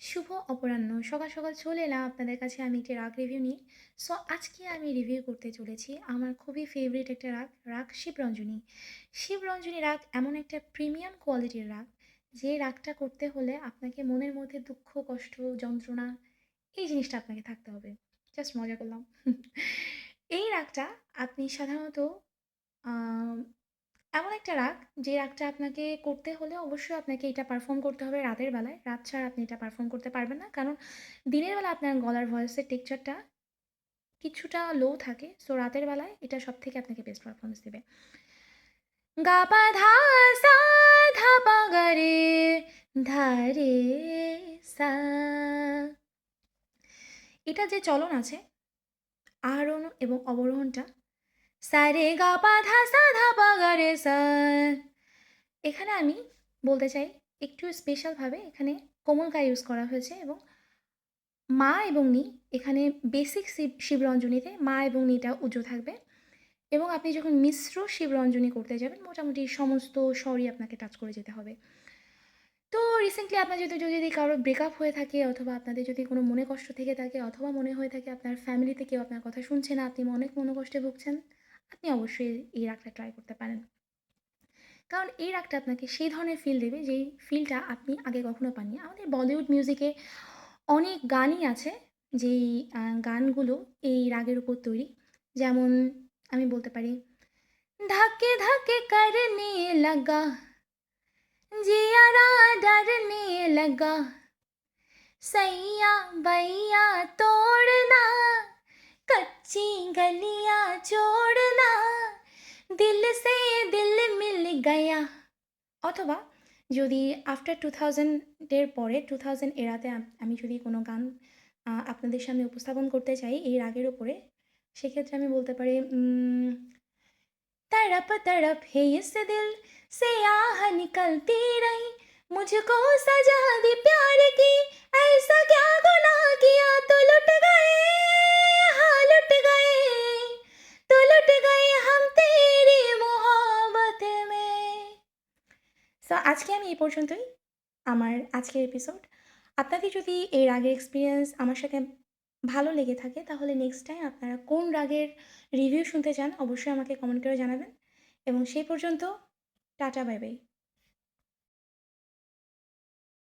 শুভ অপরাহ্ন। সকাল, সকাল চলে এলাম আপনাদের কাছে আমি একটি রাগ রিভিউ নিয়ে। সো আজকে আমি রিভিউ করতে চলেছি আমার খুবই ফেভারিট একটা রাগ, রাগ শিবরঞ্জনী। শিবরঞ্জনী রাগ এমন একটা প্রিমিয়াম কোয়ালিটির রাগ, যে রাগটা করতে হলে আপনাকে মনের মধ্যে দুঃখ, কষ্ট, যন্ত্রণা এই জিনিসটা আপনাকে থাকতে হবে। জাস্ট মজা করলাম। এই রাগটা আপনি সাধারণত আম এমন একটা রাগ, যে রাগটা আপনাকে করতে হলে অবশ্যই আপনাকে এটা পারফর্ম করতে হবে রাতের বেলায়। রাত ছাড়া আপনি এটা পারফর্ম করতে পারবেন না। কারণ দিনের বেলা আপনার গলার ভয়েসের টেক্সচারটা কিছুটা লো থাকে। সো রাতের বেলায় এটা সবথেকে আপনাকে বেস্ট পারফরম্যান্স দেবে। গা পা ধা সা ধা পা গা রে ধা রে সা। এটা যে চলন আছে, আরোহণ এবং অবরোহণটা সা রে গা পা ধা সা ধা পা গা রে সা। এখানে আমি বলতে চাই একটু স্পেশালভাবে এখানে কোমল ইউজ করা হয়েছে, এবং মা এবং নি এখানে বেসিক শিবরঞ্জনীতে মা এবং নিটা উঁচু থাকবে, এবং আপনি যখন মিশ্র শিবরঞ্জনী করতে যাবেন মোটামুটি সমস্ত স্বরই আপনাকে টাচ করে যেতে হবে। তো রিসেন্টলি আপনার যদি কারো ব্রেকআপ হয়ে থাকে, অথবা আপনাদের যদি কোনো মনে কষ্ট থেকে থাকে, অথবা মনে হয়ে থাকে আপনার ফ্যামিলিতে কেউ আপনার কথা শুনছে না, আপনি অনেক মনোকষ্টে ভুগছেন, আপনি অবশ্যই এই রাগটা ট্রাই করতে পারেন। কারণ এই রাগটা আপনাকে সেই ধরনের ফিল দেবে, যেই ফিলটা আপনি আগে কখনো পাননি। আমাদের বলিউড মিউজিকে অনেক গানই আছে, যেই গানগুলো এই রাগের উপর তৈরি। যেমন আমি বলতে পারি, ধাক্কে ধাক্কে করনে লাগা, जियारा डरने लगा, सैया बैया तोड़ना, कच्ची गलियां छोड़ना, दिल से दिल मिल गया। অথবা যদি আফটার 2000-এর পরে 2000 এরাতে আমি যদি কোনো গান আপনাদের সামনে উপস্থাপন করতে চাই এই রাগের উপরে, সেক্ষেত্রে আমি বলতে পারি तड़प तड़प है इस दिल से आह निकलती रही, मुझको सजा दी प्यार की, ऐसा क्या गुनाह किया तो लुट गए, हाँ लुट गए, तो लुट गए हम तेरी मोहब्बत में। সো আজকে আমি এই পর্যন্তই, আমার আজকের এপিসোড। আপনাদের যদি এই রাগের এক্সপিরিয়েন্স আমার সাথে ভালো লেগে থাকে, তাহলে নেক্সট টাইম আপনারা কোন রাগের রিভিউ শুনতে চান অবশ্যই আমাকে কমেন্ট করে জানাবেন। এবং সেই পর্যন্ত টাটা, বাই বাই।